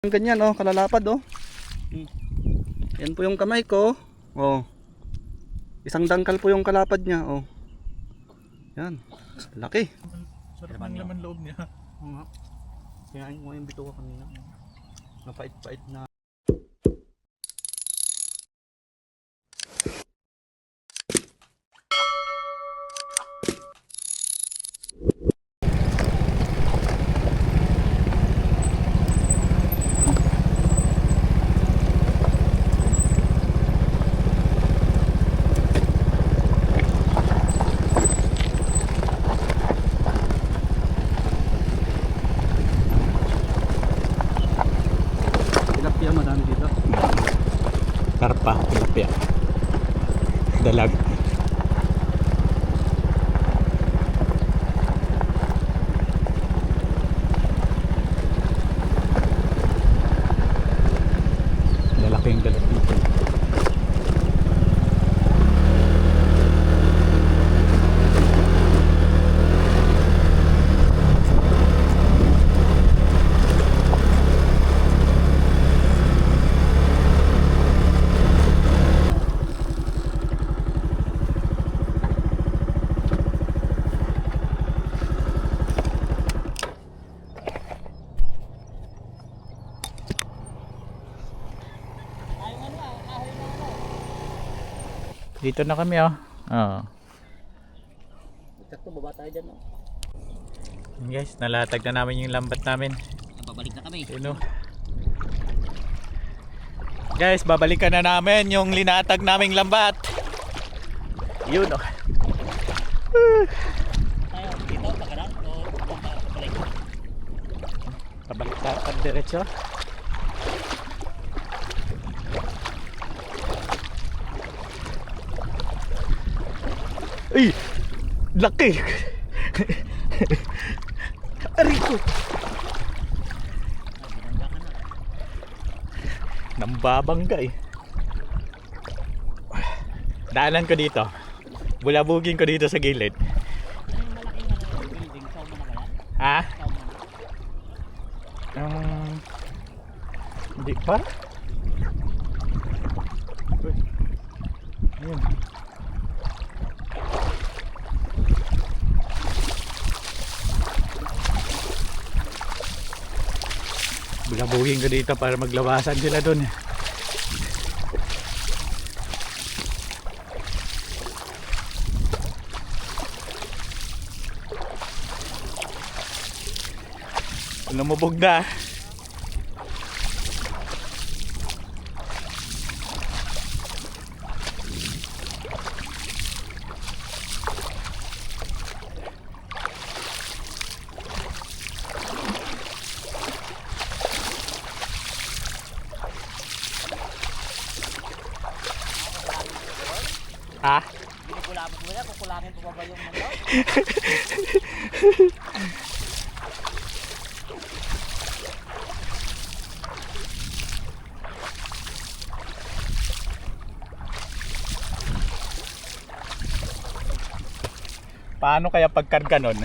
Ganyan oh, kalalapad oh. Yan po yung kamay ko. Oh. Isang dangkal po yung kalapad niya oh. Yan. Laki. Sarap ng laman loob niya. Oo nga. Kinain ko yung bituka kanina. Napait-pait na. Tilapia madami dito. Karpa, tilapia. Dalag. Lalaking dalag dito. Dito na kami oh. Oo. Sakto, baba tayo dyan. Oh. Guys, nalatag na namin yung lambat namin. Babalik na kami. Yun, oh. Guys, babalikan na namin yung linatag naming lambat. Yun oh. Tayo, dito, pagkaran o pabalik? Pabalik tayo diretso. Ay! Laki! Ariko! Nambabangga eh. Daanan ko dito. Bulabugin ko dito sa gilid. Ano yung malaking building? Saan mo na kaya? Ha? Saan mo na? Hindi pa? Uy. Ayun. Bulabugin ko dito para maglabasan sila dun. Lumubog na. Ha? Binikulabot mo na, kukulangin po ba yung mga? Paano kaya pagkarga nun?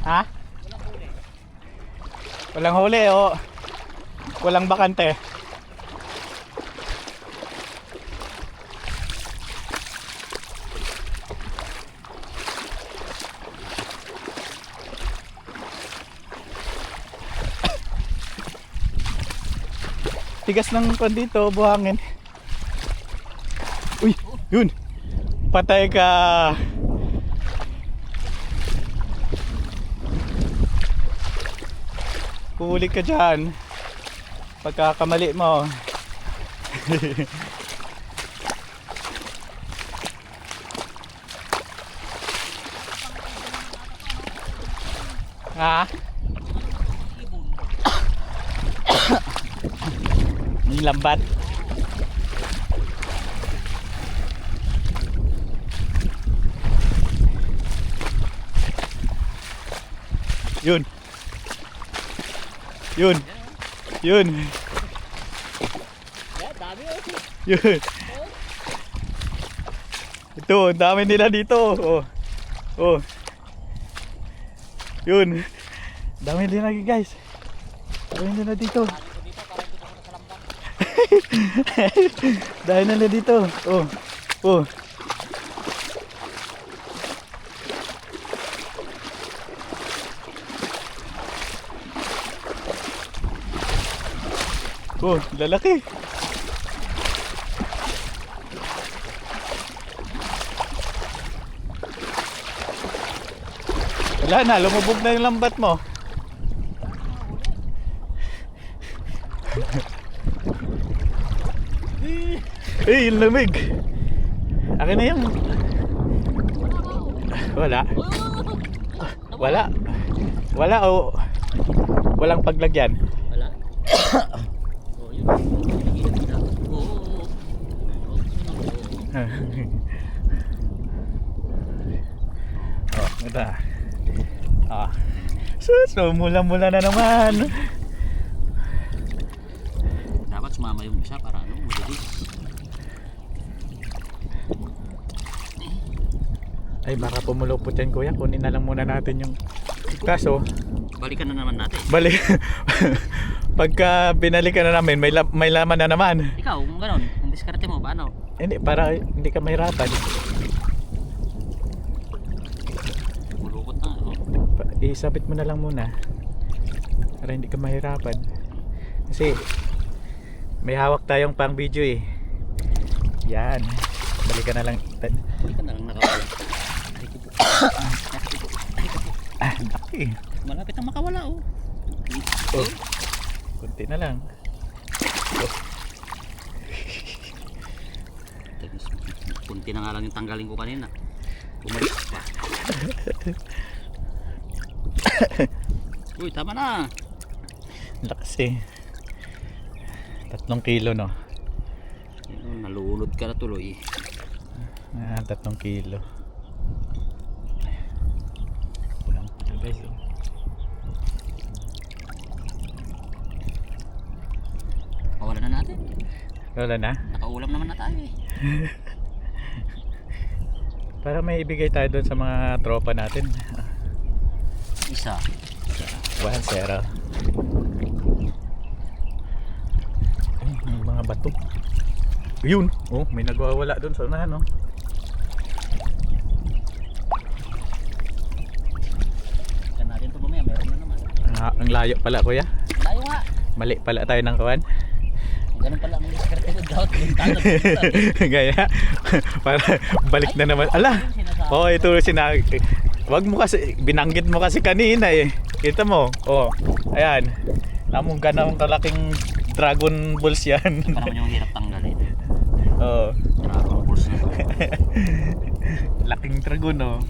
Ha? Walang huli o walang bakante. Tigas ng kwan dito, buhangin. Uy, yun. Patay ka. Huli ka dyan. Pagkakamali mo. Ha? Yung lambat. Yun. Yun. Yun. Yeah, dami oh. Yun. Ito, ang dami nila dito. Oh. Oh. Yun. Dami nila guys. Dami nila dito. Dami nila dito. Oh. Oh. Oh, lalaki. Wala na, lumubog na yung lambat mo. Eh, yung lamig. Akin na yung... Wala. Wala. Wala o... Walang paglagyan. Wala. Oh, yun. Oo. Oh, ito. Ah. So mula-mula na naman. Dapat sumama yung isa para ano, mabilis. Ay, baka pumulupot yan kuya. Kunin na lang muna natin yung... Kaso, Balikan na naman natin. balik. Pagka binalikan na namin, may laman na naman. Ikaw, kung gano'n, ang diskarte mo, paano? Hindi, para hindi ka mahirapan. Mulukot na, ano? Isabit mo na lang muna. Para hindi ka mahirapan. Kasi, may hawak tayong pang video eh. Yan. Balikan na lang. Balikan na lang nakawala. Ah, laki. Malapit na makawala, oh. Oh. Kunti na lang. Oh. Kunti na nga lang yung tanggalin ko kanina. Bumalik pa. Uy, tama na. Lakas eh. 3 kilo no. Nalulod ka na tuloy. Ah, 3 kilo. Pulang puto guys. Kawalan na natin. Wala na. Nakaulam naman na tayo eh. Para may ibigay tayo doon sa mga tropa natin. Isa. 1-0. Ay, may mga bato. Yun. Oh, may nagwawala doon sa unahan, no. Kan natin ito mamaya, meron na naman. Ang layo pala kuya. Tayo nga. Mali pala tayo ng kawan. Ganun pala ang diskarte ko. Dapat yung tanong. Gaya. Para balik na naman. Ala. Oh, ito sinabi. Wag mo kasi, binanggit mo kasi kanina eh. Kita mo. Oh, ayan. Namong ganang kalaking Dragon Balls yan. Ito naman yung hirap tanggalin. Oh. Dragon Balls na. Laking dragon oh.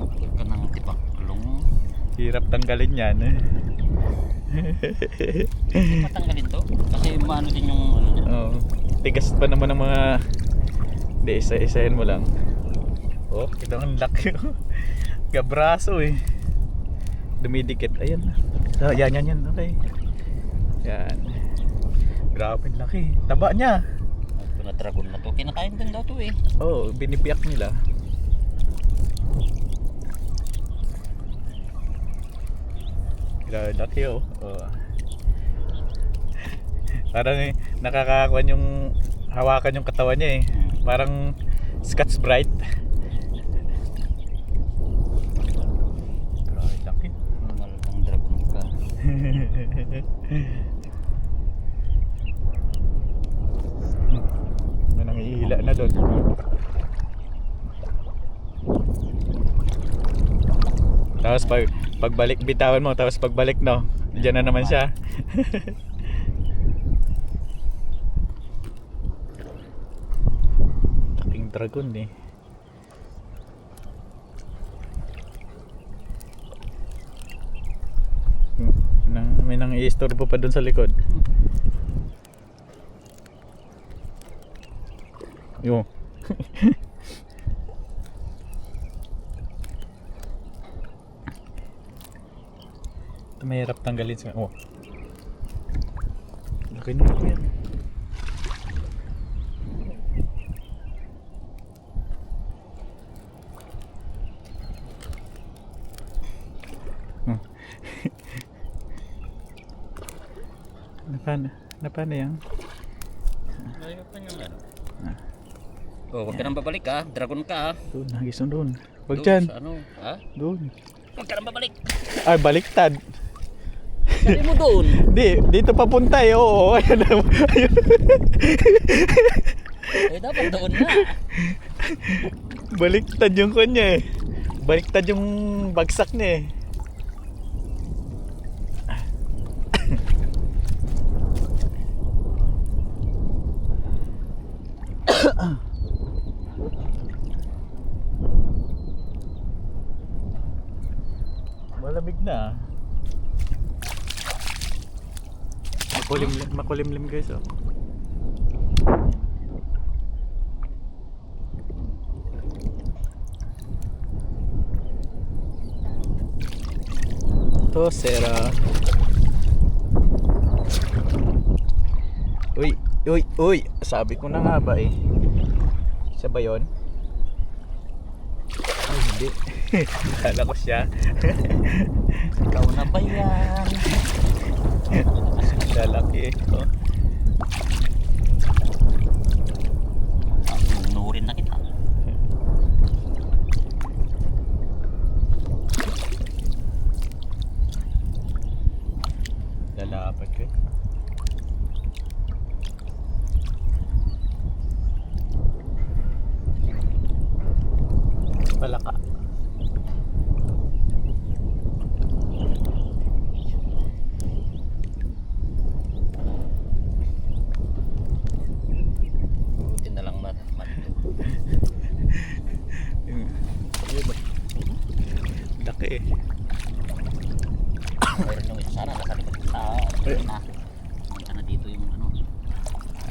Huwag ka nang tipak. Long. Hirap tanggalin yan eh. Matanggalin to. Kasi maano din yung ano niya. Oh. Tigas pa naman ng mga... Hindi, isa-isahin mo lang. Oh, ito ang laki oh. Gabraso eh. Dumidikit. Ayan. So, yan. Okay. Yan. Grabe laki. Taba niya. Ito na dragon na to. Kinakain din daw to eh. Oh, binibiyak nila. Grabe laki oh. Oh. Parang nakakakuan yung hawakan yung katawan niya eh. Parang Scotch Brite. Grabe laki. Malaking dragon ka. May nangihila na doon. Tapos pagbalik bitawan mo, tapos pagbalik no, diyan na naman siya. Laking dragon eh. May nang i-istorbo pa doon sa likod. Yo. Ito mahirap tanggalin sa... Oh. Laki na ito yan. Napana yan? Ayaw pa niyang ano. Oh, huwag ka nang babalik ha. Dragon ka ha. Doon, hagis na doon. Huwag Doon dyan. sa ano, ha? Doon. Huwag ka nang babalik. Ay, baliktad. Sabi mo doon. Di, dito papunta eh. Oo, ayun na. Ayun. Eh, dapat doon na. Baliktad yung kanya eh. Baliktad yung bagsak niya eh. Malamig na. Makulimlim guys oh. To Sera. Uy, sabi ko na nga ba eh. Siya ba yun? Ay, hindi. Kala ko siya. Ikaw na ba yan? Lalaki eh. Oh. Nunurin na kita. Lalapat ko eh. Palaka. Buti na lang mat. Laki eh. Mayroon yung isa sana nakalikot sa na. Punta na dito yung ano.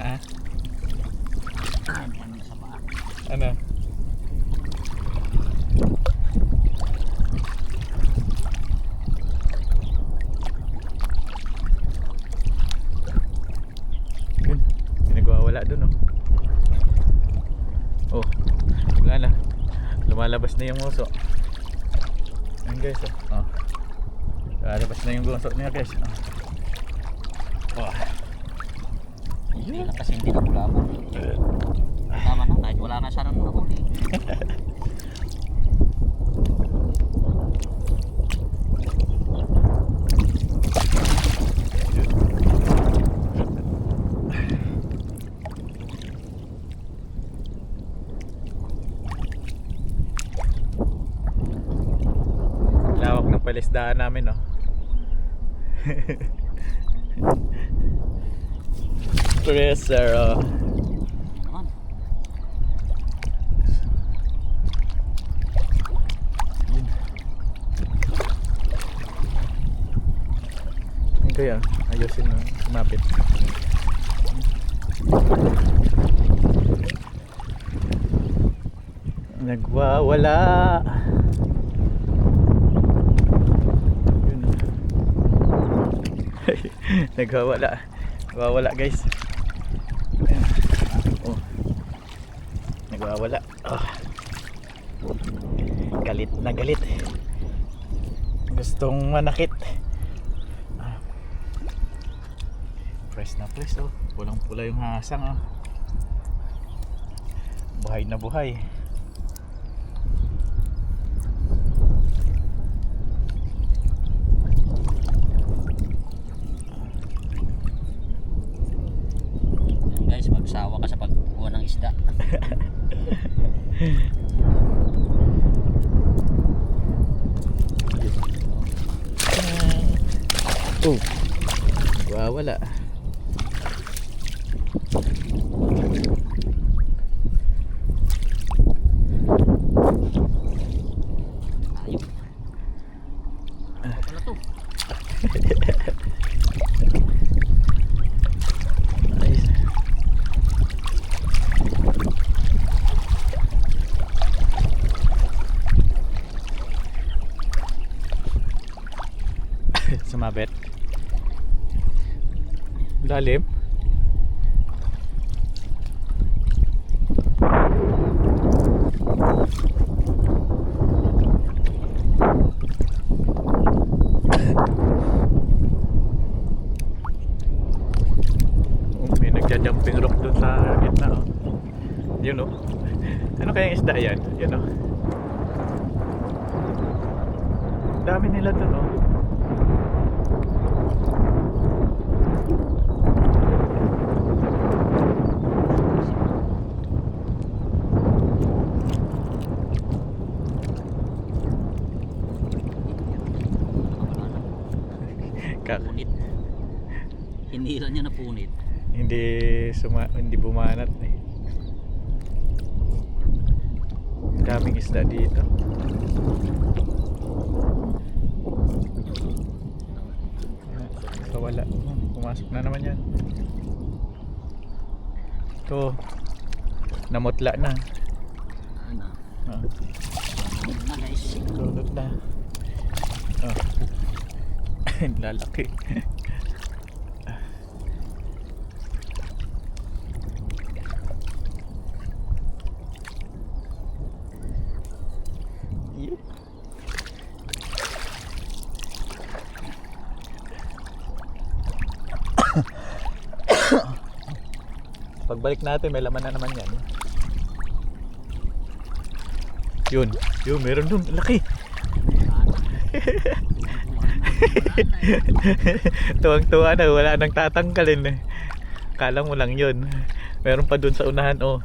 Ah? Ano sa paa. Ano? Yun. Pinagwawala dun oh. Oh. Wala na. Lumalabas na yung uso. Ayun guys oh. Oh. Lumalabas na yung uso niya guys. Oh. Hindi lang kasi hindi na kulabo. Tama na kahit wala na sana nung nahuli. Lawak ng palisdaan namin oh. Treasure oh. Naman. Kaya ayusin mo, sumapit. Nagwawala. Yun. Nagwawala. Nagwawala guys. Ayan. Oh. Nagwawala. Oh. Galit na galit. Gustong manakit. Press na press oh. Pulang pula yung hasang oh. Buhay na buhay. Yan guys, magsawa ka sa pagkuha ng isda. Oh. Wala. Ayun. Ano pala to? Ay. Sumabit. Lalim. May nagja-jumping rope dun sa gitna. Oh. Yun oh. Ano kayang isda yan? Yun oh. Dami nila dun oh. Punit. Hinila niya na punit. Hindi bumanat eh. Daming isda dito. Wala. Pumasok na naman yan. Ito. Namutla na. Ano? Ah. Na guys. Lulot na. Oh. Lalaki. Yup. Pagbalik natin may laman na naman yan. Yun, meron dun, laki. Tuwang-tuwa na, wala nang tatanggalin eh. Kala mo lang yun. Meron pa dun sa unahan oh.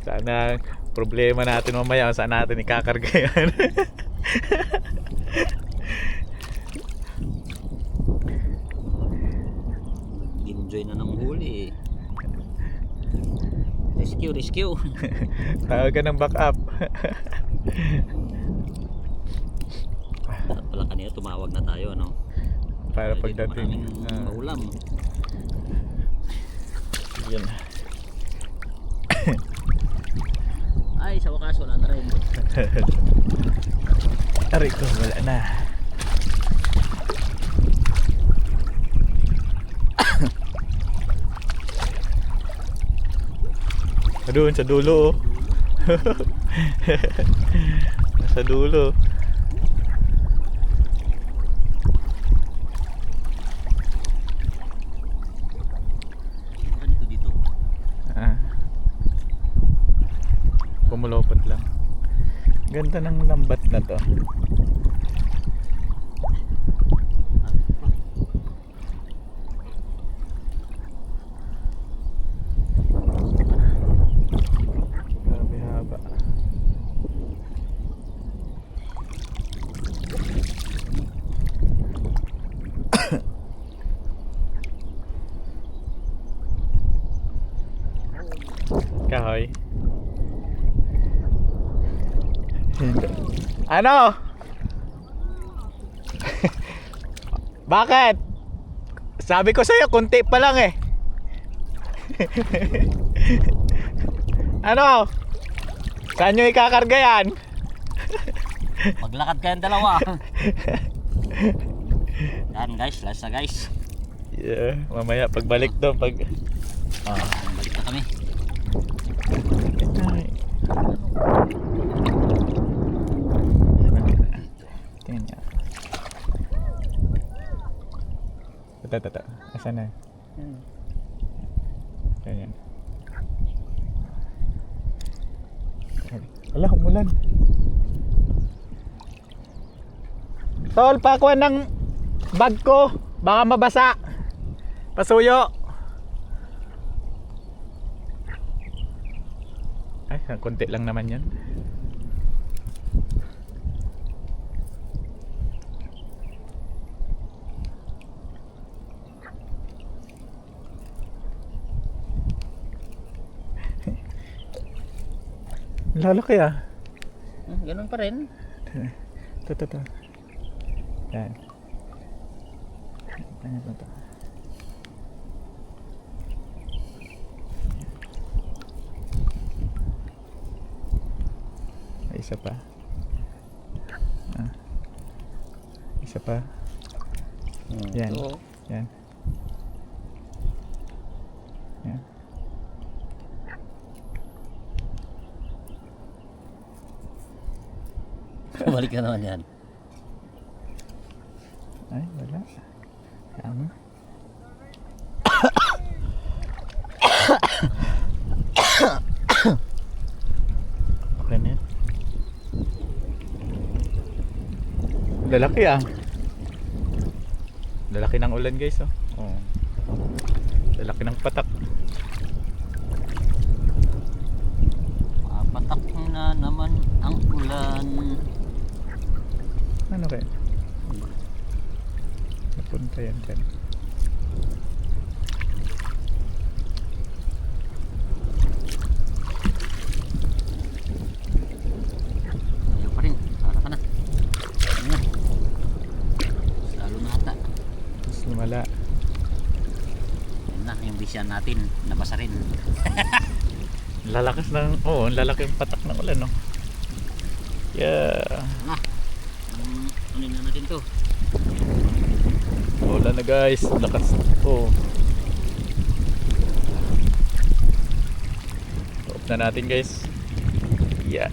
Sana problema natin mamaya saan natin ikakarga yan. Enjoy na ng huli. Rescue. Tawag ka ng backup. Dapat pala kanina tumawag na tayo, ano? Para Dito pagdating maraming maulam. yun. Ay, sa wakas wala na rin. Aray ko, wala na. Doon sa dulo. Nasa dulo. Ano dito? Pumulopot lang. Ganda ng lambat na to. Grabe haba. Kahoy. Ano? Bakit? Sabi ko sa'yo, kunti pa lang eh. Ano? Saan nyo ikakarga yan? Maglakad kayong dalawa. Yan guys, last na guys. Yeah, mamaya pagbalik doon pag Balik na kami. Tingnan niya. Tata. Asan na? Ganyan. Ala, umulan. Tol, pakuha ng bag ko. Baka mabasa. Pasuyo. Ay, konti lang naman yan. Lalaki ah. Ganun pa rin. Ito. Yan. Ano ba ito? Isa pa. Isa pa. Yan. Ito. Yan. Yan. Balik ka naman yan. Ay, wala. Tama. Okay na yan. Lalaki ah. Lalaki ng ulan guys oh. Oh. Lalaki ng patak. Papatak na naman ang ulan. Ano kaya? Napunta yan dyan. Ayaw pa rin. Para ka na. Ano na? Lalo na ata. Mas lumala. Yan na, yung bisyan natin. Nabasa rin. Lalakas ng, ang lalaki yung patak ng ulan no. Yeah. Unin na natin to. Ulan na guys, lakas. Oh. Off na natin guys. Yeah.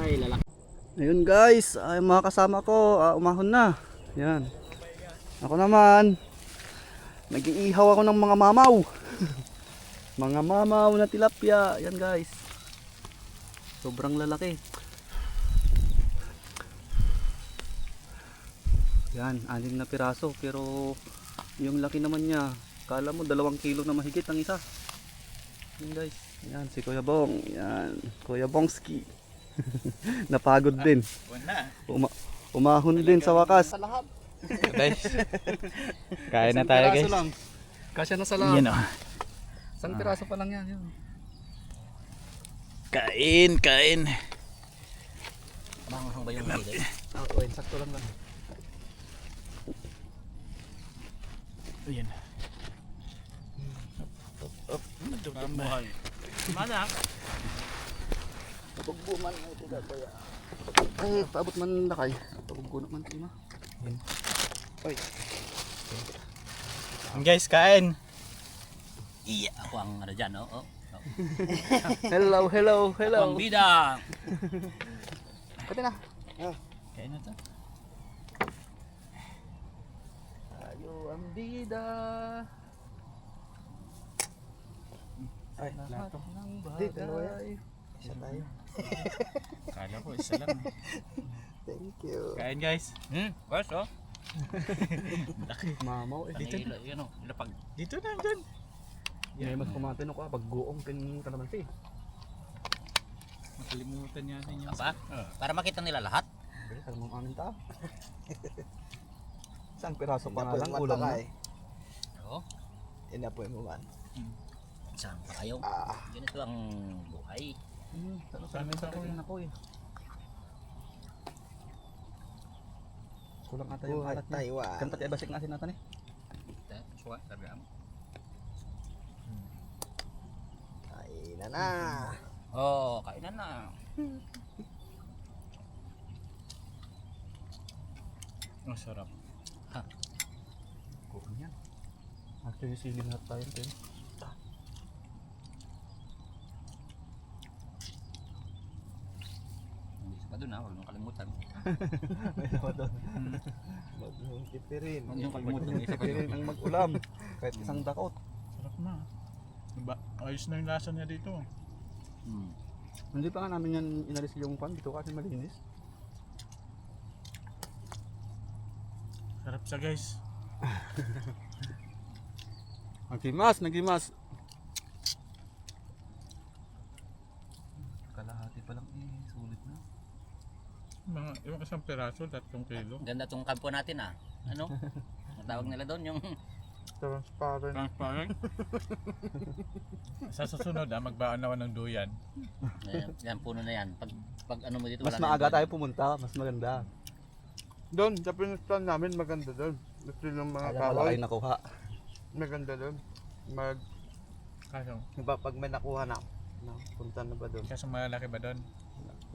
Ay, lalaki. Ayun guys, ay mga kasama ko, umahon na. Yan. Ako naman, nag-iihaw ako ng mga mamaw. Mga mamaw na tilapia. Yan guys. Sobrang lalaki. Yan, 6 na piraso. Pero yung laki naman niya, kala mo 2 kilo na mahigit ang isa. Yan guys. Yan, si Kuya Bong. Yan, Kuya Bongski. Napagod din. Umahon din sa wakas. Sa lahat. Guys. Kain na tayo guys. Lang. Kasya na sa lahat. Yan oh. Isang piraso pa lang yan. Yun. Kain, kain. Manghang ba yung hili? Oo, sakto lang lang. Ayan. Buhay. Mana? Pabugbuman na ito kaya. Ay, paabot man lakay. Pabugbo naman ito ma. Oy. Guys, kain. Iya, ako ang ano dyan, oh. Hello, hello, hello. Ang bida! Pati na. Kain na to. Tayo ang bida. Ay, lahat ng bagay. Isa tayo. Kala ko isa lang. Thank you. Kain guys. First, oh. Laki. Mamaw eh. Dito Dito, yun, oh. Ilapag. Dito na dyan. May mas kumatin ako pag guong tin kalamansi. Makalimutan niya sa inyo. Aba? Para makita nila lahat. Bilis, alam mo amin tao. Isang piraso pa nga lang ulam na. Oo. Inapoy mo man. Saan pa kayo? Ganito ang buhay. Saan ko yun ako eh. Kulang ata yung Buhay alat niya. Taiwan. Kan pati basik na asin natin eh. Suwa, sabi mo. Kainan na. Oh, kainan na. Ang sarap. Kulang yan. Actually silin lahat tayo din. Hindi pa doon, ha. Huwag mong kalimutan. May naman doon. Maghihipirin. Huwag mong kalimutan. Isa pa Pirin doon. ang mag-ulam. Kahit isang dakot. Sarap na. Diba? Ayos na yung lasa niya dito. Hindi pa nga namin yan inalis yung pan dito kasi malinis. Sarap siya guys. Nagimas, nagimas. Kalahati pa lang eh, sulit na. Mga yung isang peraso, 3 kilo. Ganda tong kampo natin, ah. Ano? Ang tawag nila doon, yung Transparent. Transparent. Sa susunod magbaon naman ng duyan. yan, puno na yan. Pag ano mo dito, Mas wala na maaga yan. tayo pumunta, mas maganda. Doon, sa pinistan namin maganda doon. Gusto ng mga Kaya wala kahoy. kayo nakuha. Maganda doon. Kaso, Pag may nakuha na. Punta na ba doon? kaso malaki ba doon?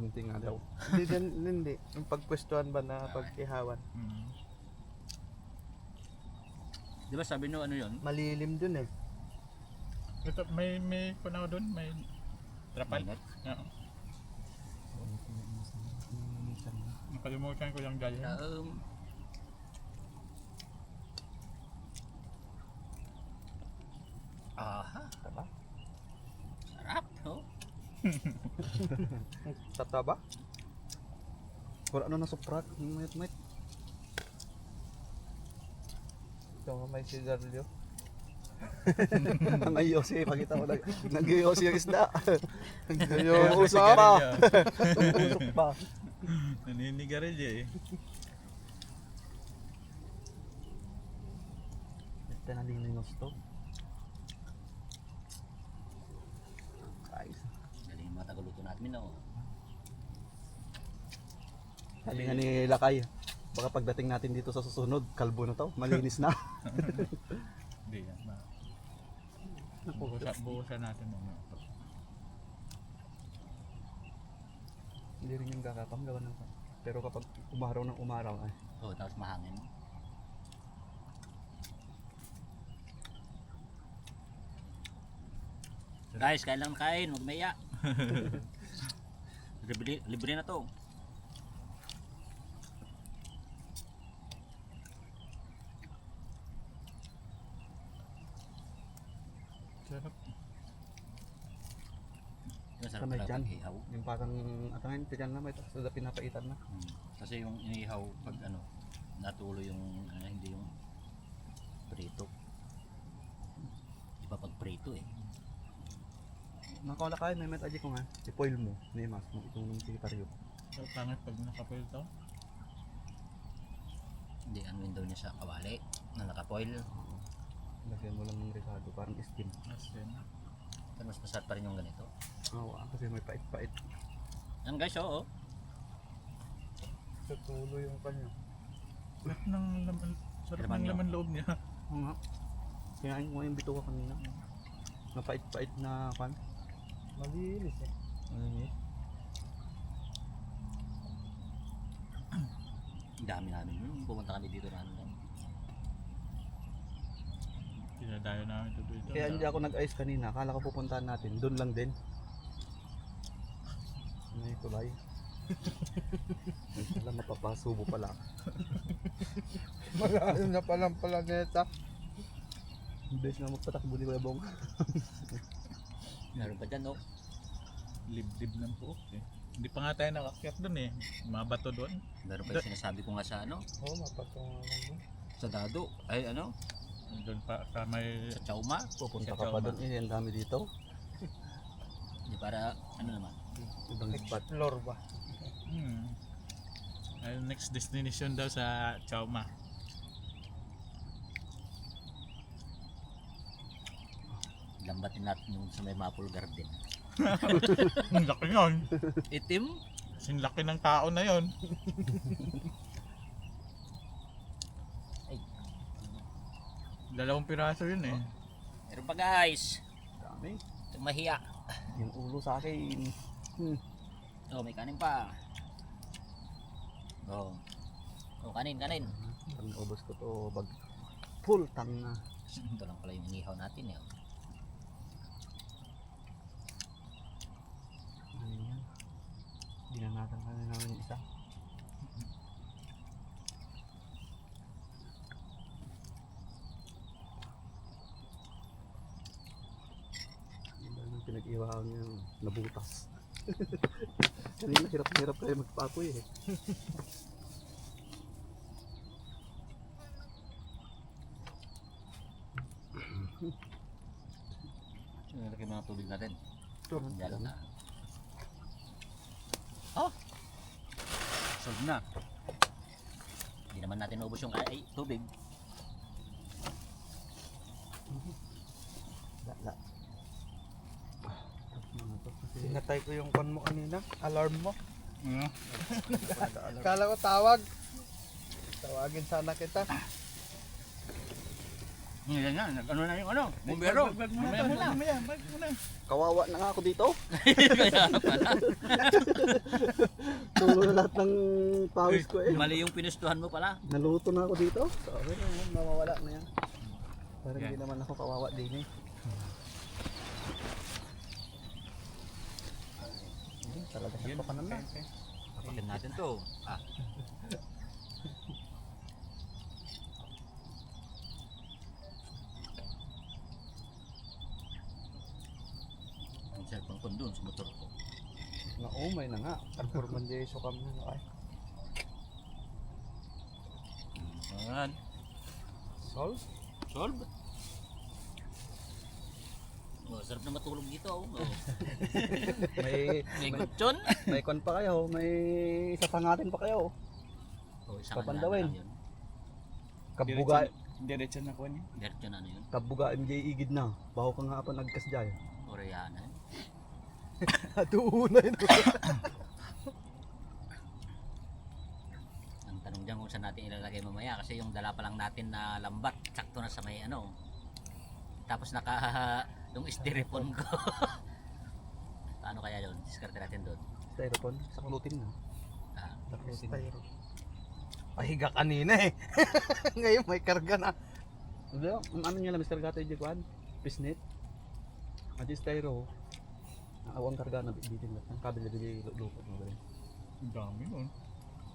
kunti nga daw. Hindi. Yung pagpwestuhan ba na pagkihawan. Di ba sabi nyo ano yun? Malilim dun eh. Ito, may kunaw doon, may trapal. Mainit. Oo. Nakalimutan ko yung gaya. Aha. Taba? Sarap, oh. Tataba? Wala ano na suprat. Mayat. Ito may sigarilyo. Ang ayosi, pakita mo lang. Nag-ayosi yung isda. Ayun, Usok usap. pa. Usok pa. Naninigarilyo eh. Ito na lininos to. Guys. Galing yung mga tagaluto natin, no? Sabi nga ni Lakay, baka pagdating natin dito sa susunod, kalbo na to, malinis na. Hindi yan. Buhusan natin muna. Hindi rin yung kakapang gawa ng pero kapag umaraw ng umaraw ay Oo, tapos mahangin. Guys, kain lang kain, huwag maya. Libre na to. Sarap. Masarap Kamay talaga dyan. pag ihaw. yung parang at ngayon tiyan na may sa pinapaitan na. Kasi yung inihaw pag ano, natuloy yung hindi yung prito. Iba pag prito eh. Nakawala kayo, may met aji ko nga. I-foil mo, nimas mo itong siparyo. So, pangit pag nakapoil to. Hindi ano yun daw niya sa kawali na nakapoil. Lagyan mo lang ng risado, parang steam. As in. Pero mas masarap pa rin yung ganito. Oo, kasi may pait-pait. Yan guys, oo. Sa tulo yung kanya. Sarap ng laman, sarap Laman ng niya. laman loob niya. Oo nga. Kinain ko nga yung bituka kanina. Napait-pait na kan. Malinis eh. Malinis. Ang dami namin yun. Pumunta kami dito na ano. Tinadayo namin ito dito. Kaya hindi ako nag-ice kanina, akala ko pupuntahan natin, doon lang din. May tulay. Wala, mapapasubo pala. Malalim na palang planeta. Imbes na magpatakbo ni Kuya Bong. Meron pa dyan, no? Liblib ng puok eh. Hindi pa nga tayo nakakyat doon eh. Mga bato doon. Meron pa yung sinasabi ko nga sa ano, Oo, mapatungan lang doon. sa Dado. Ay ano, Doon pa sa may... sa Chauma. Pupunta ka pa doon, eh, ang dami dito. Hindi para, ano naman. Ibang spot. Explore ba? Ay, next destination daw sa Chauma. Lambatin natin yung sa may Maple Garden. Ang laki yun. Itim? Kasing laki ng tao na yon. Dalawang piraso yun eh. Meron pa guys. Dami. Itong mahiya. Yung ulo sa akin. Oh, may kanin pa. Oh. Oh, kanin. Pag naubos ko to, bag full tang na. Ito lang pala yung inihaw natin eh. Ano yan? Dinanatan ka na namin isa. Yung pinag-iwahan niya, nabutas. Kanina hirap kayo magpapoy eh. Sino nalagay mga tubig natin? Ito. Diyan na. Oh! Solve na. Hindi naman natin naubos yung tubig. Lala. Sinatay ko yung kon mo kanina. Alarm mo. Ano? Kala ko tawag. Tawagin sana kita. Yan na, ano na yung ano? Bumbero. Mamaya. Kawawa na nga ako dito. Kaya pala. Tulo na lahat ng pawis ko eh. Mali yung pinustuhan mo pala. Naluto na ako dito. So, okay na yan. Mawawala na yan. Parang hindi naman ako kawawa din eh. Talaga siya pa na. Papakin natin to. Ah. Ang cellphone ko doon sa motor ko. Naumay na nga. Performan di so kami na ay. Ayan. Sol? Solve. Oh, sarap na matulog dito. Oh. May May gutson. may kon pa kayo, may sasangatin pa kayo. Oh, isang Papandawin. ano lang yun. Kabuga, Diretso na ko niya. Diretso na ano yun. kabuga MJ igid na. Baho ka nga pa nagkasjay. Koreana. Doon na yun. Ang tanong dyan kung saan natin ilalagay mamaya kasi yung dala pa lang natin na lambat sakto na sa may ano. Tapos naka yung styrofoam ko. Paano kaya yun? Discard natin doon. Styrofoam, saklutin na. Ah, Saklutin. Pahiga kanina eh. Ngayon may karga na. Hindi, ang ano niya lang, Mr. Gato yung kuhan, pisnit. Adi styro. Ang awang karga na bitin lang. Ang kabel na lupot mo ba rin. Ang dami nun.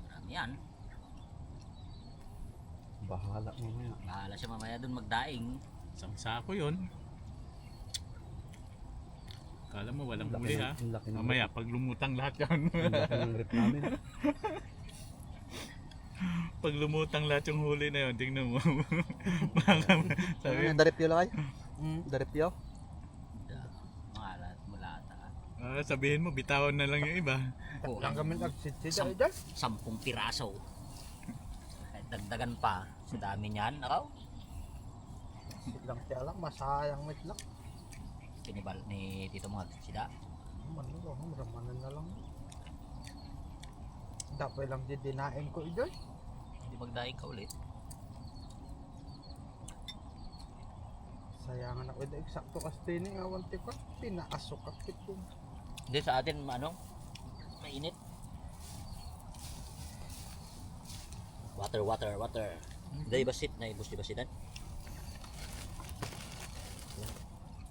marami yan. Bahala mo maya. Bahala siya mamaya doon magdaing. Isang sako yun. Kala mo walang huli ha. Ang laki ng Mamaya pag lumutang lahat yan. Ang laki ng rip namin. Pag lumutang lahat yung huli na yun, tingnan mo. Sabi, Darip yun lang kayo? Darip yun? Mga lahat mula ata. sabihin mo, bitawan na lang yung iba. Lang kami nagsitsida Sam- dyan. 10 piraso. Kahit dagdagan pa. Sa dami niyan, nakaw. Lang siya lang, masayang wait lang. Pinibal ni Tito mga sida. Ramanan na lang. Dapat lang didinain ko idol. Hindi magdaing ka ulit. Sayangan ako idol. Eksakto kasi tining awan ko. Pinaasok ka pitong. Hindi sa atin, ano, mainit. Water. Hindi basit na ibus di basitan.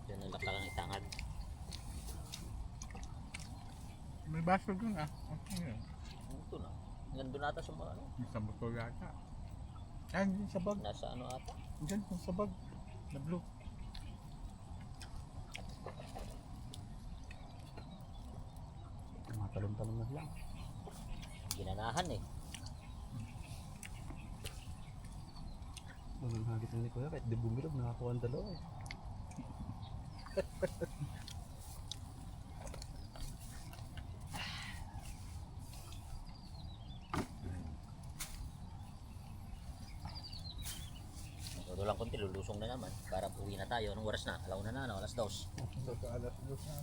Yan ang laklak ang itangad. May baso dun ah. Okay. Ito na. Nandun ata sa mga ano. Sa motor yata. Ay, dyan sa bag. Nasa ano ata. Dyan, sa bag. Na blue. Mga talong-talong na lang. Ginanahan eh. Ang hagit na ni Kuya, kahit di bumilog, nakakuha ang dalawa eh. Todo lang konti, lulusong na naman. Para uwi na tayo. Anong oras na? Alauna na, no? Alas 2. Sa alas 2 na.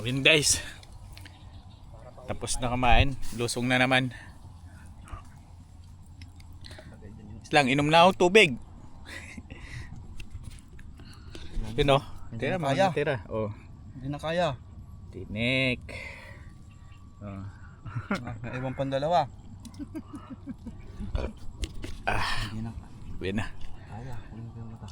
Ayun guys. Tapos na kumain. Lusong na naman. Lang, inom na ako tubig. Yun o. Hindi Tira, na mga kaya. tira. Oh. Hindi na kaya. Tinik. Oh. Naiwan pang dalawa. Hindi na. Uwi na. Kaya, kunin ko yung mata.